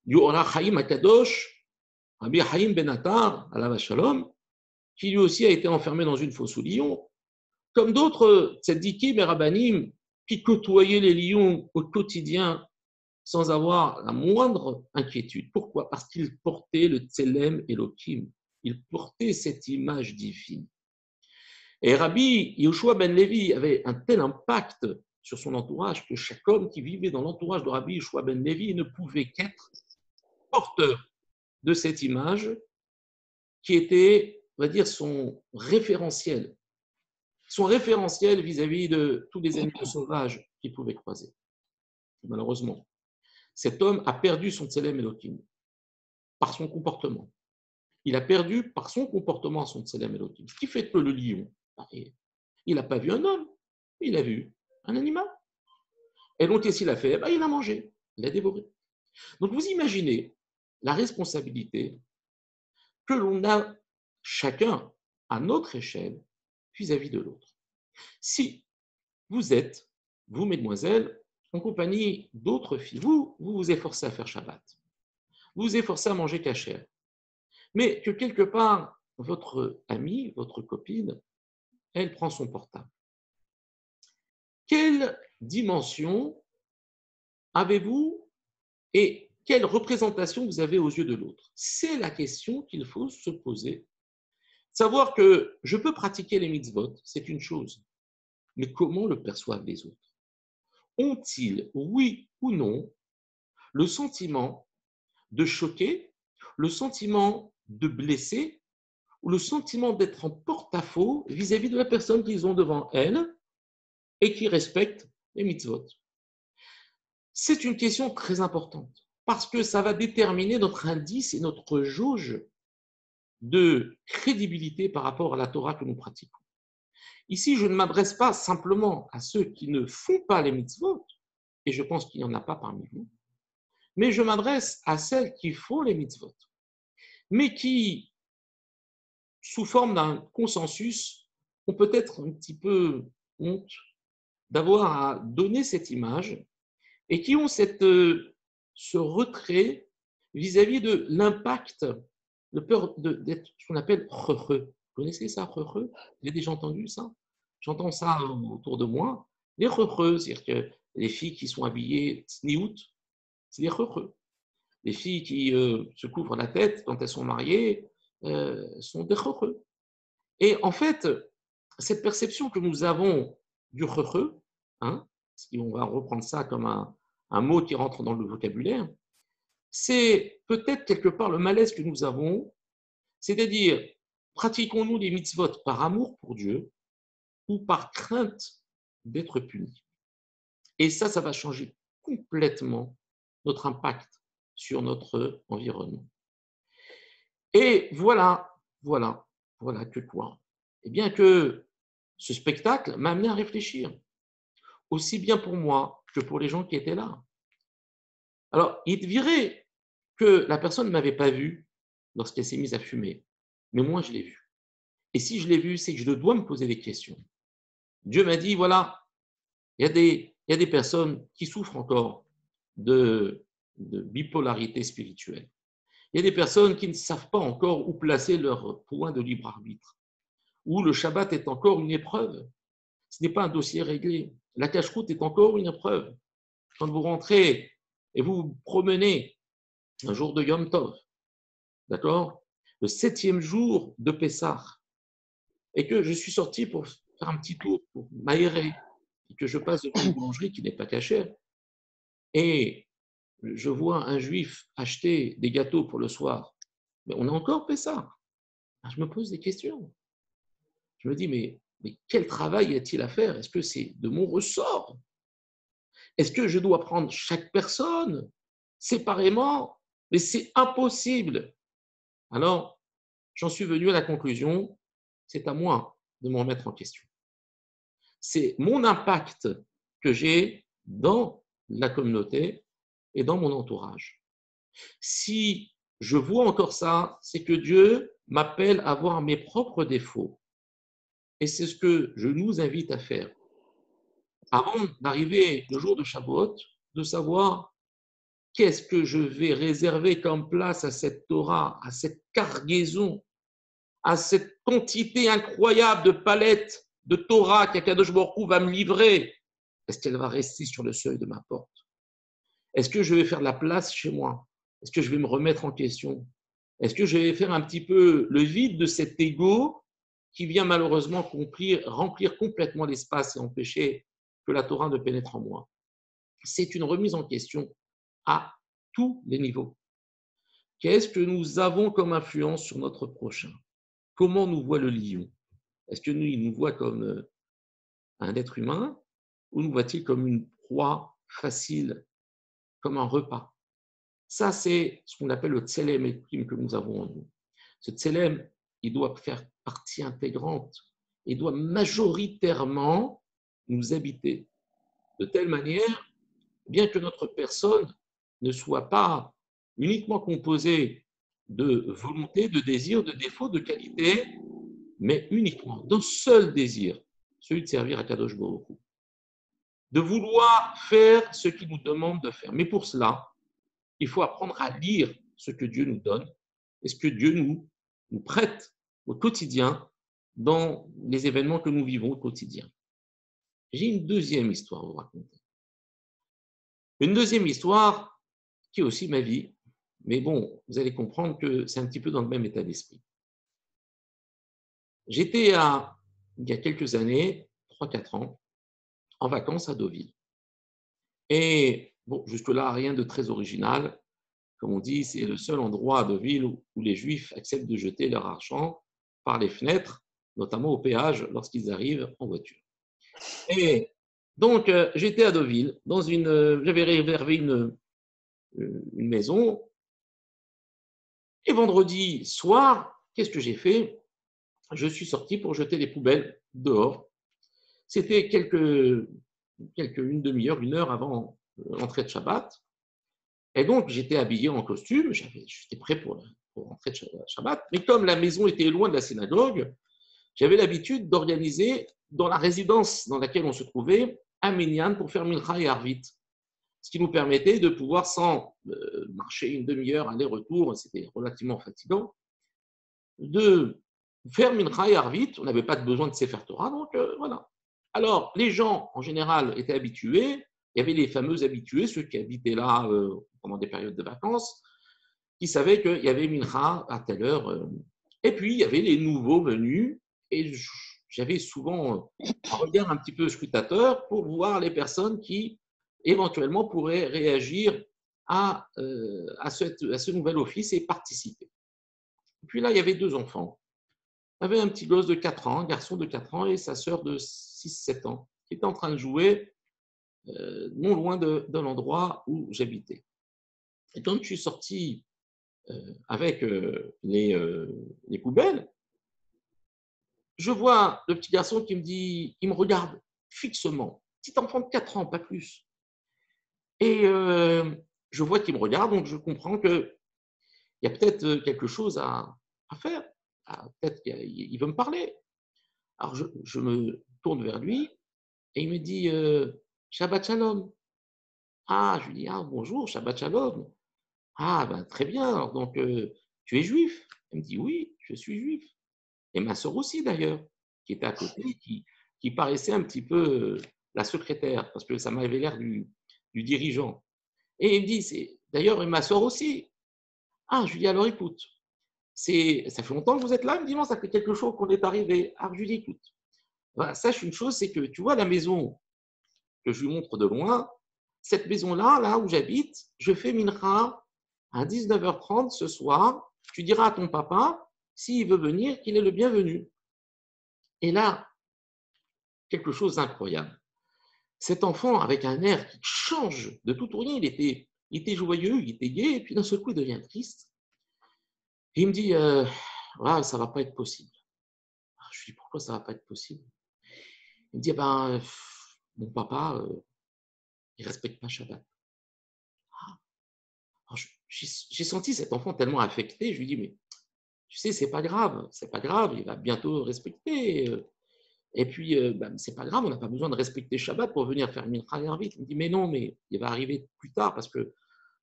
Yoram Chaim Akadosh, Rabbi Chaim Ben Attar, alav shalom, qui lui aussi a été enfermé dans une fosse aux lions, comme d'autres tzadikim et rabbanim qui côtoyaient les lions au quotidien sans avoir la moindre inquiétude. Pourquoi? Parce qu'ils portaient le Tselem Elohim. Ils portaient cette image divine. Et Rabbi Yehoshua ben Levi avait un tel impact sur son entourage que chaque homme qui vivait dans l'entourage de Rabbi Yehoshua ben Levi ne pouvait qu'être porteur de cette image qui était, on va dire, son référentiel vis-à-vis de tous les animaux sauvages qu'il pouvait croiser. Malheureusement, cet homme a perdu son Tselem Elohim par son comportement. Il a perdu par son comportement son Tselem Elohim. Ce qui fait que le lion, il n'a pas vu un homme, il a vu un animal. Et donc, qu'est-ce qu'il a fait? Il a mangé, il a dévoré. Donc, vous imaginez la responsabilité que l'on a chacun à notre échelle vis-à-vis de l'autre. Si vous êtes, vous, mesdemoiselles, en compagnie d'autres filles, vous vous efforcez à faire Shabbat, vous vous efforcez à manger cachère, mais que quelque part, votre amie, votre copine, elle prend son portable. Quelle dimension avez-vous et quelle représentation vous avez aux yeux de l'autre? C'est la question qu'il faut se poser. Savoir que je peux pratiquer les mitzvot, c'est une chose, mais comment le perçoivent les autres? Ont-ils, oui ou non, le sentiment de choquer, le sentiment de blesser ou le sentiment d'être en porte-à-faux vis-à-vis de la personne qu'ils ont devant elles et qui respectent les mitzvot? C'est une question très importante parce que ça va déterminer notre indice et notre jauge de crédibilité par rapport à la Torah que nous pratiquons. Ici, je ne m'adresse pas simplement à ceux qui ne font pas les mitzvot, et je pense qu'il n'y en a pas parmi vous, mais je m'adresse à celles qui font les mitzvot, mais qui, sous forme d'un consensus, ont peut-être un petit peu honte d'avoir à donner cette image et qui ont ce retrait vis-à-vis de l'impact, de peur d'être ce qu'on appelle heureux. Vous connaissez ça, heureux? Vous avez déjà entendu ça? J'entends ça autour de moi. Les heureux, c'est-à-dire que les filles qui sont habillées sniout, c'est des heureux. Les filles qui se couvrent la tête quand elles sont mariées sont des heureux. Et en fait, cette perception que nous avons du heureux, si on va reprendre ça comme un mot qui rentre dans le vocabulaire, c'est peut-être quelque part le malaise que nous avons, c'est-à-dire, pratiquons-nous les mitzvot par amour pour Dieu ou par crainte d'être punis? Et ça va changer complètement notre impact sur notre environnement. Et voilà que quoi? Eh bien que ce spectacle m'a amené à réfléchir, aussi bien pour moi que pour les gens qui étaient là. Alors, il dirait que la personne ne m'avait pas vu lorsqu'elle s'est mise à fumer, mais moi, je l'ai vu. Et si je l'ai vu, c'est que je dois me poser des questions. Dieu m'a dit, voilà, il y a des personnes qui souffrent encore de bipolarité spirituelle. Il y a des personnes qui ne savent pas encore où placer leur point de libre arbitre, où le Shabbat est encore une épreuve. Ce n'est pas un dossier réglé. La cache-route est encore une épreuve. Quand vous rentrez et vous vous promenez un jour de Yom Tov, d'accord, le 7e jour de Pessah, et que je suis sorti pour faire un petit tour, pour m'aérer, et que je passe devant une boulangerie qui n'est pas cachère, et je vois un juif acheter des gâteaux pour le soir, mais on a encore Pessah. Je me pose des questions. Je me dis, mais quel travail y a-t-il à faire? Est-ce que c'est de mon ressort? Est-ce que je dois prendre chaque personne séparément? Mais c'est impossible. Alors, j'en suis venu à la conclusion, c'est à moi de me remettre en question. C'est mon impact que j'ai dans la communauté et dans mon entourage. Si je vois encore ça, c'est que Dieu m'appelle à voir mes propres défauts. Et c'est ce que je nous invite à faire. Avant d'arriver le jour de Shavuot, de savoir qu'est-ce que je vais réserver comme place à cette Torah, à cette cargaison, à cette quantité incroyable de palettes de Torah qu'Akadosh Baruch Hu va me livrer. Est-ce qu'elle va rester sur le seuil de ma porte? Est-ce que je vais faire de la place chez moi? Est-ce que je vais me remettre en question? Est-ce que je vais faire un petit peu le vide de cet ego qui vient malheureusement remplir complètement l'espace et empêcher que la Torah ne pénètre en moi? C'est une remise en question à tous les niveaux. Qu'est-ce que nous avons comme influence sur notre prochain? Comment nous voit le lion? Est-ce que il nous voit comme un être humain ou nous voit-il comme une proie facile, comme un repas? Ça, c'est ce qu'on appelle le tselem elohim que nous avons en nous. Ce tselem, il doit faire partie intégrante, il doit majoritairement nous habiter, de telle manière, bien que notre personne ne soit pas uniquement composée de volonté, de désir, de défauts, de qualités, mais uniquement d'un seul désir, celui de servir à Kadosh Baruch Hu, de vouloir faire ce qu'il nous demande de faire. Mais pour cela, il faut apprendre à lire ce que Dieu nous donne et ce que Dieu nous prête au quotidien dans les événements que nous vivons au quotidien. J'ai une deuxième histoire à vous raconter. Une deuxième histoire qui est aussi ma vie, mais bon, vous allez comprendre que c'est un petit peu dans le même état d'esprit. J'étais il y a quelques années, 3-4 ans, en vacances à Deauville. Et bon, jusque-là, rien de très original. Comme on dit, c'est le seul endroit à Deauville où les Juifs acceptent de jeter leur argent par les fenêtres, notamment au péage lorsqu'ils arrivent en voiture. Et donc, j'étais à Deauville, j'avais réservé une maison. Et vendredi soir, qu'est-ce que j'ai fait? Je suis sorti pour jeter les poubelles dehors. C'était une demi-heure, une heure avant l'entrée de Shabbat. Et donc, j'étais habillé en costume, j'étais prêt pour rentrer de Shabbat. Mais comme la maison était loin de la synagogue, j'avais l'habitude d'organiser dans la résidence dans laquelle on se trouvait un minyan pour faire Mincha et Arvit. Ce qui nous permettait de pouvoir, sans marcher une demi-heure aller-retour, c'était relativement fatigant, de faire Mincha et Arvit. On n'avait pas besoin de Sefer Torah, donc voilà. Alors, les gens, en général, étaient habitués. Il y avait les fameux habitués, ceux qui habitaient là pendant des périodes de vacances, qui savaient qu'il y avait Mincha à telle heure. Et puis, il y avait les nouveaux venus. Et j'avais souvent un regard un petit peu scrutateur pour voir les personnes qui, éventuellement, pourraient réagir à ce nouvel office et participer. Et puis là, il y avait deux enfants. Il y avait un petit gosse de 4 ans, un garçon de 4 ans et sa sœur de 6-7 ans, qui étaient en train de jouer non loin de l'endroit où j'habitais. Et quand je suis sorti avec les poubelles, je vois le petit garçon qui me regarde fixement, petit enfant de 4 ans, pas plus. Et je vois qu'il me regarde, donc je comprends qu'il y a peut-être quelque chose à faire. Peut-être qu'il veut me parler. Alors je me tourne vers lui et il me dit Shabbat Shalom. Ah, je lui dis ah, bonjour, Shabbat Shalom. Ah, ben très bien. Alors, donc, tu es juif? Il me dit oui, je suis juif. Et ma sœur aussi d'ailleurs, qui était à côté, qui paraissait un petit peu la secrétaire, parce que ça m'avait l'air du dirigeant. Et il me dit, d'ailleurs, et ma sœur aussi. Ah, je lui dis, alors écoute, ça fait longtemps que vous êtes là? Il me dit, non, ça fait quelque chose qu'on est arrivé. Alors je lui dis, écoute, voilà, sache une chose, c'est que tu vois la maison que je lui montre de loin, cette maison-là, là où j'habite, je fais mincha à 19h30 ce soir. Tu diras à ton papa, s'il veut venir, qu'il est le bienvenu. Et là, quelque chose d'incroyable. Cet enfant, avec un air qui change de tout ou rien, il était joyeux, il était gai, et puis d'un seul coup, il devient triste. Et il me dit, ah, ça ne va pas être possible. Je lui dis, pourquoi ça ne va pas être possible? Il me dit, ben, mon papa, il ne respecte pas Shabbat. j'ai senti cet enfant tellement affecté, je lui dis, mais tu sais, c'est pas grave, il va bientôt respecter. Et puis, c'est pas grave, on n'a pas besoin de respecter Shabbat pour venir faire Mincha et Arvit. Il me dit, mais non, mais il va arriver plus tard parce que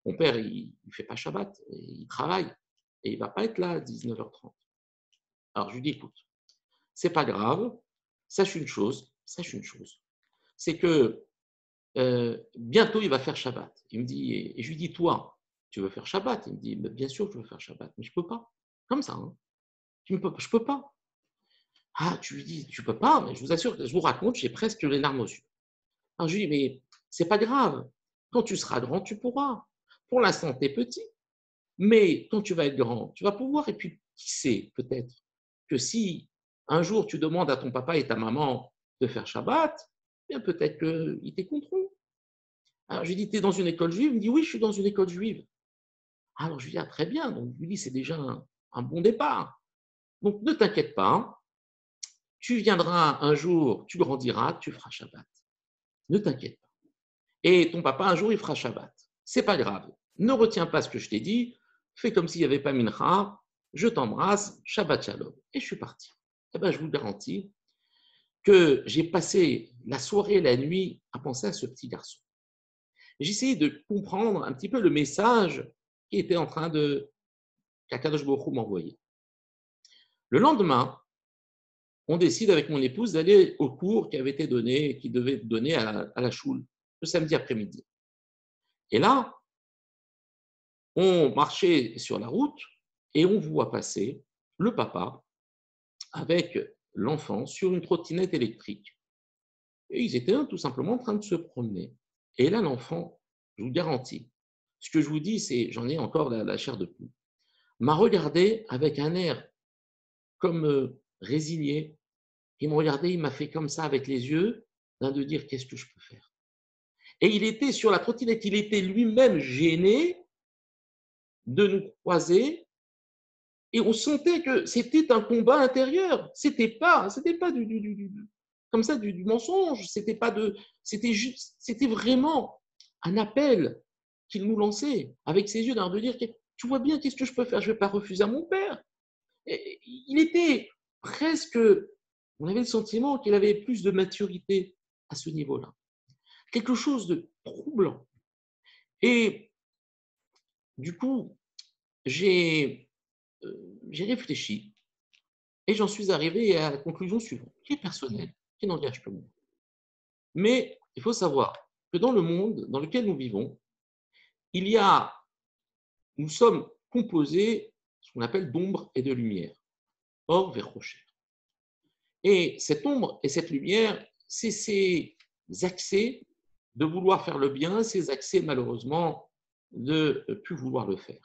mon père, il ne fait pas Shabbat, il travaille et il ne va pas être là à 19h30. Alors, je lui dis, écoute, c'est pas grave, sache une chose, c'est que bientôt il va faire Shabbat. Il me dit, et je lui dis, toi, tu veux faire Shabbat? Il me dit, bien sûr, je veux faire Shabbat, mais je ne peux pas. Comme ça, hein. Je ne peux pas. Ah, tu lui dis, tu ne peux pas, mais je vous assure, je vous raconte, j'ai presque les larmes aux yeux. Alors je lui dis, mais c'est pas grave. Quand tu seras grand, tu pourras. Pour l'instant, tu es petit, mais quand tu vas être grand, tu vas pouvoir. Et puis, qui sait, peut-être, que si un jour tu demandes à ton papa et ta maman de faire Shabbat, bien peut-être qu'ils t'écouteront. Alors je lui dis, tu es dans une école juive? Il me dit, oui, je suis dans une école juive. Alors je lui dis, ah, très bien. Donc je lui dis, c'est déjà un bon départ. Donc ne t'inquiète pas, tu viendras un jour, tu grandiras, tu feras Shabbat. Ne t'inquiète pas. Et ton papa, un jour, il fera Shabbat. C'est pas grave. Ne retiens pas ce que je t'ai dit. Fais comme s'il n'y avait pas Mincha. Je t'embrasse. Shabbat Shalom. Et je suis parti. Eh bien, je vous garantis que j'ai passé la soirée et la nuit à penser à ce petit garçon. J'ai essayé de comprendre un petit peu le message qui était en train de qu'Akadosh Baruch Hu m'envoyer. Le lendemain, on décide avec mon épouse d'aller au cours qui avait été donné, qui devait être donné à la choule le samedi après-midi. Et là, on marchait sur la route et on voit passer le papa avec l'enfant sur une trottinette électrique. Et ils étaient tout simplement en train de se promener. Et là, l'enfant, je vous garantis, ce que je vous dis, c'est, j'en ai encore la chair de poule, m'a regardé avec un air comme résigné. Il m'a regardé, il m'a fait comme ça avec les yeux, de dire qu'est-ce que je peux faire. Et il était sur la trottinette, il était lui-même gêné de nous croiser. Et on sentait que c'était un combat intérieur. C'était pas comme ça du mensonge. C'était vraiment un appel qu'il nous lançait avec ses yeux, de dire tu vois bien qu'est-ce que je peux faire. Je ne vais pas refuser à mon père. Et il était presque. On avait le sentiment qu'il avait plus de maturité à ce niveau-là. Quelque chose de troublant. Et du coup, j'ai réfléchi et j'en suis arrivé à la conclusion suivante, qui est personnelle, qui n'engage que moi. Mais il faut savoir que dans le monde dans lequel nous vivons, nous sommes composés ce qu'on appelle d'ombre et de lumière, or vers rocher. Et cette ombre et cette lumière, c'est ces accès de vouloir faire le bien, ces accès malheureusement de ne plus vouloir le faire.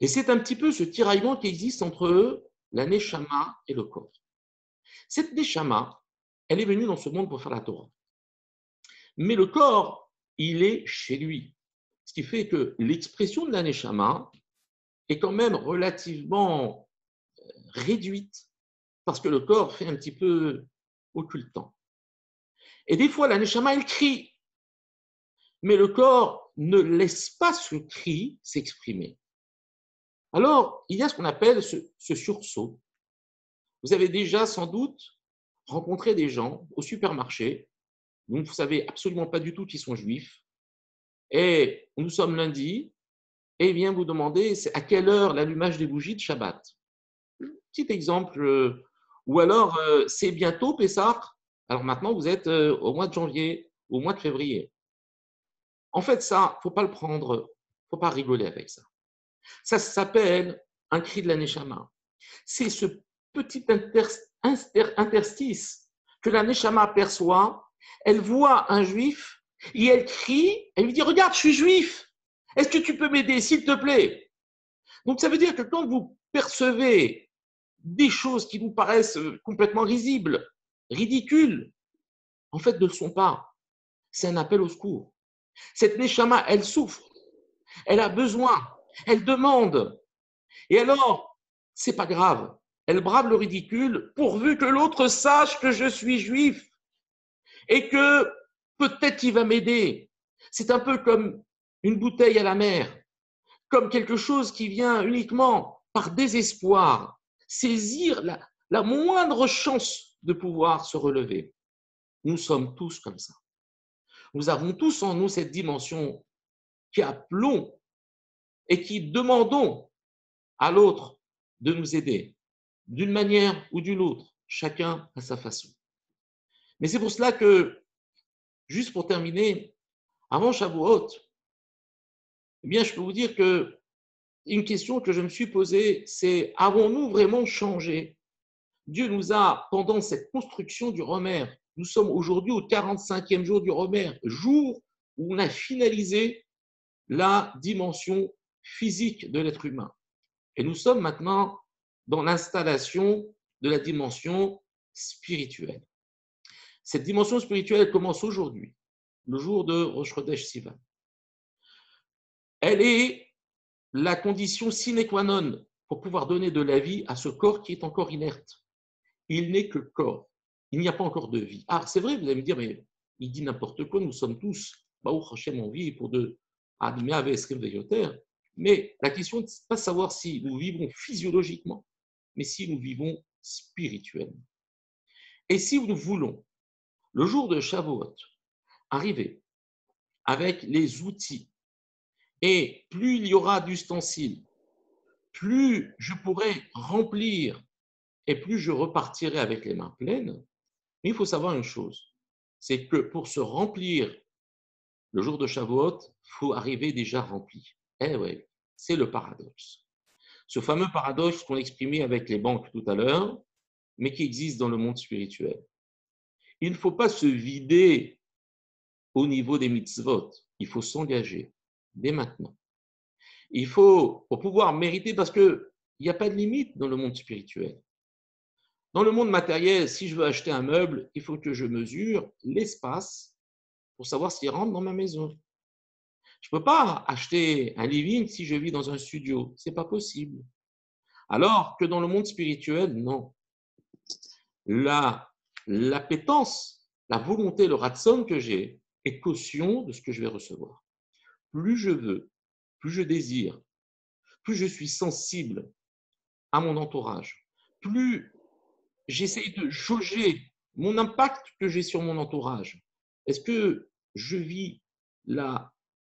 Et c'est un petit peu ce tiraillement qui existe entre eux, la Neshama et le corps. Cette Neshama, elle est venue dans ce monde pour faire la Torah. Mais le corps, il est chez lui. Ce qui fait que l'expression de la Neshama est quand même relativement réduite parce que le corps fait un petit peu occultant. Et des fois, la Neshama, elle crie. Mais le corps ne laisse pas ce cri s'exprimer. Alors, il y a ce qu'on appelle ce sursaut. Vous avez déjà sans doute rencontré des gens au supermarché, dont vous ne savez absolument pas du tout qu'ils sont juifs, et nous sommes lundi, et il vient vous demander à quelle heure l'allumage des bougies de Shabbat. Petit exemple, ou alors c'est bientôt Pessah, alors maintenant vous êtes au mois de janvier, au mois de février. En fait, ça, il ne faut pas le prendre, il ne faut pas rigoler avec ça. Ça s'appelle un cri de la Neshama. C'est ce petit interstice que la Neshama perçoit. Elle voit un juif et elle crie, elle lui dit « Regarde, je suis juif, est-ce que tu peux m'aider, s'il te plaît ?» Donc ça veut dire que quand vous percevez des choses qui vous paraissent complètement risibles, ridicules, en fait ne le sont pas. C'est un appel au secours. Cette Neshama, elle souffre, elle a besoin, elle demande. Et alors, c'est pas grave. Elle brave le ridicule pourvu que l'autre sache que je suis juif et que peut-être il va m'aider. C'est un peu comme une bouteille à la mer. comme quelque chose qui vient uniquement par désespoir, saisir la moindre chance de pouvoir se relever. Nous sommes tous comme ça. Nous avons tous en nous cette dimension qui appelons et qui demandons à l'autre de nous aider, d'une manière ou d'une autre, chacun à sa façon. Mais c'est pour cela que, juste pour terminer, avant Shavuot, eh bien, je peux vous dire que une question que je me suis posée, c'est avons-nous vraiment changé? Dieu nous a, pendant cette construction du Romer, nous sommes aujourd'hui au 45e jour du Romer, jour où on a finalisé la dimension physique de l'être humain. Et nous sommes maintenant dans l'installation de la dimension spirituelle. Cette dimension spirituelle commence aujourd'hui, le jour de Rosh Chodesh Sivan. Elle est la condition sine qua non pour pouvoir donner de la vie à ce corps qui est encore inerte. Il n'est que corps. Il n'y a pas encore de vie. Ah, c'est vrai, vous allez me dire, mais il dit n'importe quoi, nous sommes tous, Baruch Hashem, en vie pour de Admea Vesrim Veyoter. Mais la question n'est pas de savoir si nous vivons physiologiquement, mais si nous vivons spirituellement. Et si nous voulons, le jour de Shavuot, arriver avec les outils, et plus il y aura d'ustensiles, plus je pourrai remplir et plus je repartirai avec les mains pleines. Mais il faut savoir une chose, c'est que pour se remplir le jour de Shavuot, il faut arriver déjà rempli. Eh oui, c'est le paradoxe. Ce fameux paradoxe qu'on exprimait avec les banques tout à l'heure, mais qui existe dans le monde spirituel. Il ne faut pas se vider au niveau des mitzvot. Il faut s'engager dès maintenant. Il faut, pour pouvoir mériter, parce qu'il n'y a pas de limite dans le monde spirituel. Dans le monde matériel, si je veux acheter un meuble, il faut que je mesure l'espace pour savoir s'il rentre dans ma maison. Je ne peux pas acheter un living si je vis dans un studio. Ce n'est pas possible. Alors que dans le monde spirituel, non. L'appétence, la volonté, le ratson que j'ai est caution de ce que je vais recevoir. Plus je veux, plus je désire, plus je suis sensible à mon entourage, plus j'essaie de jauger mon impact que j'ai sur mon entourage. Est-ce que je vis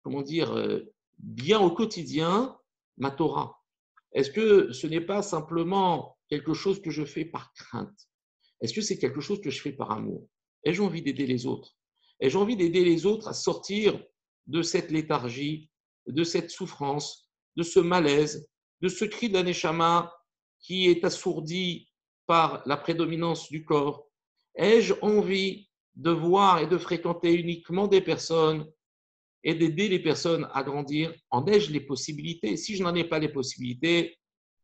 comment dire, bien au quotidien ma Torah? Est-ce que ce n'est pas simplement quelque chose que je fais par crainte? Est-ce que c'est quelque chose que je fais par amour? Ai-je envie d'aider les autres? Ai-je envie d'aider les autres à sortir de cette léthargie, de cette souffrance, de ce malaise, de ce cri de la Neshama qui est assourdi par la prédominance du corps? Ai-je envie de voir et de fréquenter uniquement des personnes et d'aider les personnes à grandir? En ai-je les possibilités? Si je n'en ai pas les possibilités,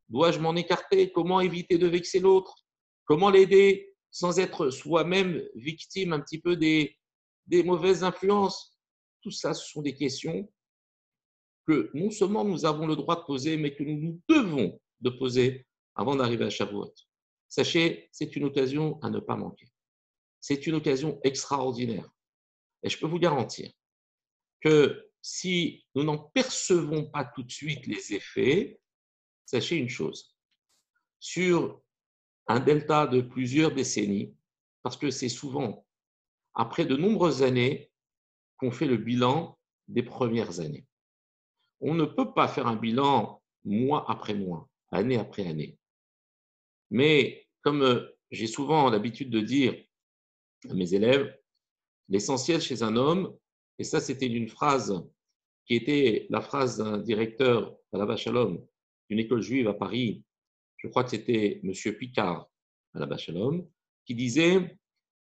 dois-je m'en écarter? Comment éviter de vexer l'autre? Comment l'aider sans être soi-même victime un petit peu des mauvaises influences? Tout ça, ce sont des questions que non seulement nous avons le droit de poser, mais que nous devons de poser avant d'arriver à Shavuot. Sachez, c'est une occasion à ne pas manquer. C'est une occasion extraordinaire. Et je peux vous garantir que si nous n'en percevons pas tout de suite les effets, sachez une chose, sur un delta de plusieurs décennies, parce que c'est souvent après de nombreuses années qu'on fait le bilan des premières années. On ne peut pas faire un bilan mois après mois, année après année. Mais comme j'ai souvent l'habitude de dire à mes élèves, l'essentiel chez un homme, et ça c'était une phrase qui était la phrase d'un directeur à la Shalom d'une école juive à Paris, je crois que c'était M. Picard à la Shalom, qui disait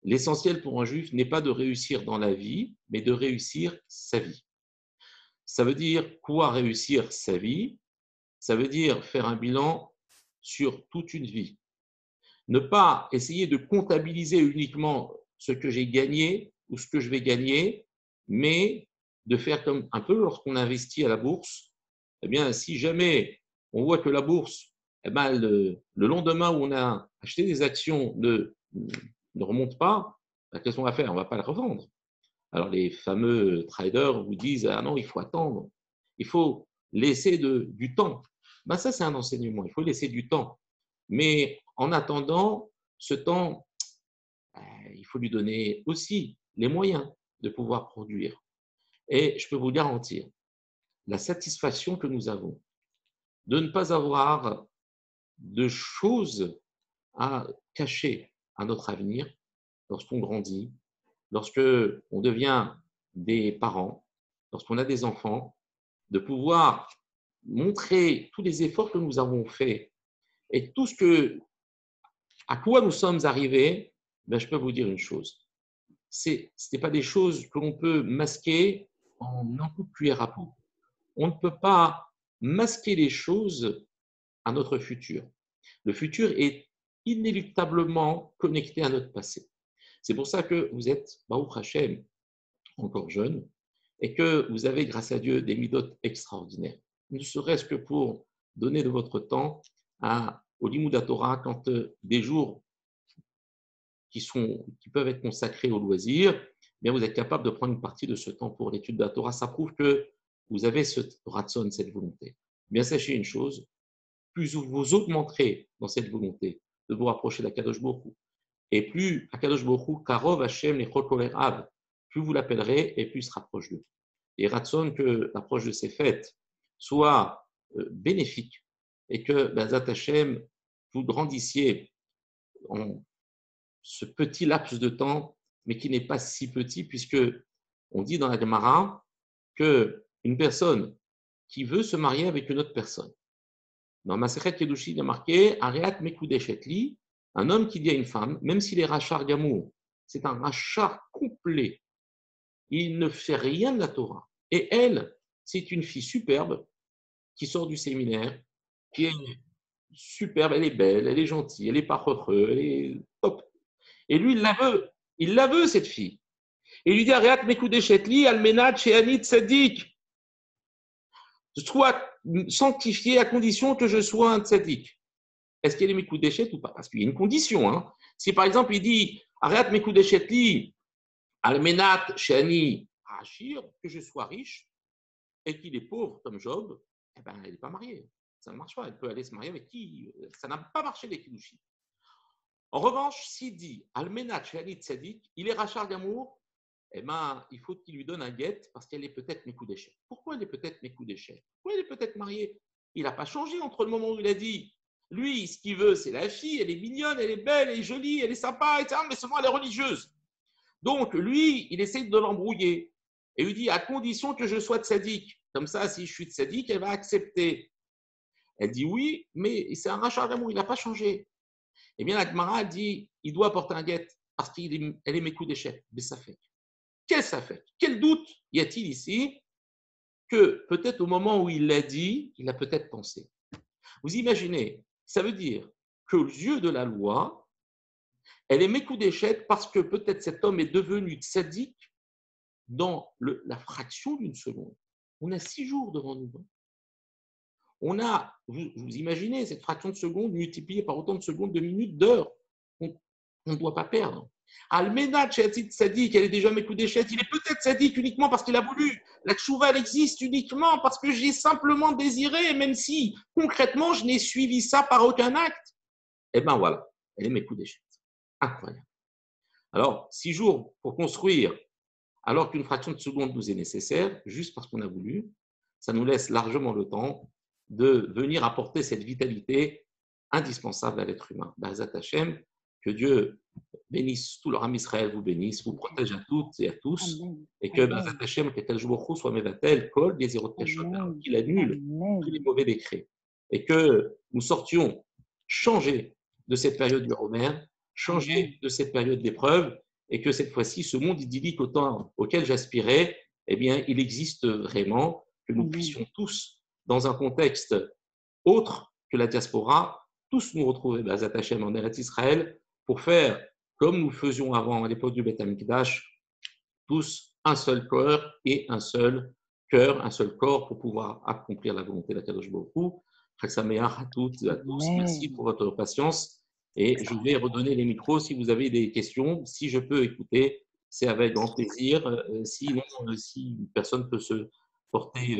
l'essentiel pour un juif n'est pas de réussir dans la vie, mais de réussir sa vie. Ça veut dire quoi réussir sa vie? Ça veut dire faire un bilan sur toute une vie. Ne pas essayer de comptabiliser uniquement ce que j'ai gagné ou ce que je vais gagner, mais de faire comme un peu lorsqu'on investit à la bourse. Eh bien, si jamais on voit que la bourse, eh bien, le lendemain où on a acheté des actions ne remonte pas, qu'est-ce qu'on va faire? On ne va pas le revendre. Alors, les fameux traders vous disent ah non, il faut attendre. Il faut laisser du temps. Ben ça, c'est un enseignement. Il faut laisser du temps. Mais en attendant, ce temps, il faut lui donner aussi les moyens de pouvoir produire. Et je peux vous garantir, la satisfaction que nous avons de ne pas avoir de choses à cacher à notre avenir lorsqu'on grandit, lorsqu'on devient des parents, lorsqu'on a des enfants, de pouvoir montrer tous les efforts que nous avons faits et tout à quoi nous sommes arrivés, ben je peux vous dire une chose. Ce n'est pas des choses que l'on peut masquer en un coup de cuillère à peau. On ne peut pas masquer les choses à notre futur. Le futur est inéluctablement connecté à notre passé. C'est pour ça que vous êtes, Baruch Hashem, encore jeune, et que vous avez, grâce à Dieu, des midotes extraordinaires. Ne serait-ce que pour donner de votre temps au Limud Torah quand des jours qui peuvent être consacrés au loisir, bien vous êtes capable de prendre une partie de ce temps pour l'étude de la Torah. Ça prouve que vous avez ce ratson, cette volonté. Bien sachez une chose, plus vous augmenterez dans cette volonté de vous rapprocher d'Akadosh Baruch Hu, et plus Akadosh Baruch Hu, Karov Hashem Lechol Koler Av, plus vous l'appellerez et plus il se rapproche d'eux. Et ratson que l'approche de ces fêtes soit bénéfique et que Bezat Hashem, vous grandissiez en ce petit laps de temps, mais qui n'est pas si petit, puisque on dit dans la Gemara qu'une personne qui veut se marier avec une autre personne, dans Masechet Kedushin, il est marqué Ariat Mekudeshet, un homme qui dit à une femme, même s'il est rachar gamour, c'est un rachar complet, il ne fait rien de la Torah. Et elle, c'est une fille superbe qui sort du séminaire, qui est superbe, elle est belle, elle est gentille, elle est pas heureux, elle est top. Et lui, il la veut cette fille. Et il lui dit Ariat Mekudeshet li almenat she'ani tzadik. Sois sanctifié à condition que je sois un tzadik. Est-ce qu'il y a des Mekudeshet ou pas? Parce qu'il y a une condition. Hein. Si par exemple il dit Ariat Mekudeshet li almenat she'ani achir, que je sois riche, et qu'il est pauvre comme Job, eh ben, elle n'est pas mariée. Ça ne marche pas. Elle peut aller se marier avec qui? Ça n'a pas marché les Kiddushin. En revanche, s'il dit Almenat She'ani Tzadik, il est rachar gamour, eh ben, il faut qu'il lui donne un guet parce qu'elle est peut-être Mekudeshet. Pourquoi elle est peut-être Mekudeshet? Pourquoi elle est peut-être mariée? Il n'a pas changé entre le moment où il a dit. Lui, ce qu'il veut, c'est la fille, elle est mignonne, elle est belle, elle est jolie, elle est sympa, etc. Mais seulement elle est religieuse. Donc, lui, il essaie de l'embrouiller. Et lui dit, à condition que je sois tzaddik. Comme ça, si je suis tzaddik, elle va accepter. Elle dit oui, mais c'est un rachat d'amour, il n'a pas changé. Eh bien, la Gemara dit, il doit apporter un guet parce qu'elle est mes coups d'échec. Mais ça fait. Qu'est-ce que ça fait? Quel doute y a-t-il ici que peut-être au moment où il l'a dit, il a peut-être pensé. Vous imaginez, ça veut dire que aux yeux de la loi, elle est mes coups d'échec parce que peut-être cet homme est devenu tzaddik dans la fraction d'une seconde. On a 6 jours devant nous. On a, vous imaginez, cette fraction de seconde multipliée par autant de secondes, de minutes, d'heures. On ne doit pas perdre. Almenat She'atzit Tzadik, elle est déjà mes coups d'échec. Il est peut-être Tzadik uniquement parce qu'il a voulu. La tchouva, elle existe uniquement parce que j'ai simplement désiré, même si concrètement, je n'ai suivi ça par aucun acte. Eh bien voilà, elle est mes coups d'échec. Incroyable. Alors, 6 jours pour construire, alors qu'une fraction de seconde nous est nécessaire, juste parce qu'on a voulu, ça nous laisse largement le temps de venir apporter cette vitalité indispensable à l'être humain. B'ezrat Hashem, que Dieu bénisse tout le Ram Israël, vous bénisse, vous protège à toutes et à tous, et que B'ezrat Hashem, que Tel Jouchou soit Mevatel, Kol, Désirot Kachot, qu'il annule tous les mauvais décrets, et que nous sortions changés de cette période du Romain, changés de cette période d'épreuve, et que cette fois-ci, ce monde idyllique auquel j'aspirais, eh bien, il existe vraiment, que nous puissions tous, dans un contexte autre que la diaspora, tous nous retrouver B'ezrat Hashem en Eretz Israël pour faire comme nous faisions avant à l'époque du Beth Amikdash, tous un seul cœur et un seul cœur, un seul corps pour pouvoir accomplir la volonté de la Kadosh Baruch Hu. Chag à toutes et à tous. Merci pour votre patience. Et je vais redonner les micros si vous avez des questions. Si je peux écouter, c'est avec grand plaisir. Sinon, si une personne peut se porter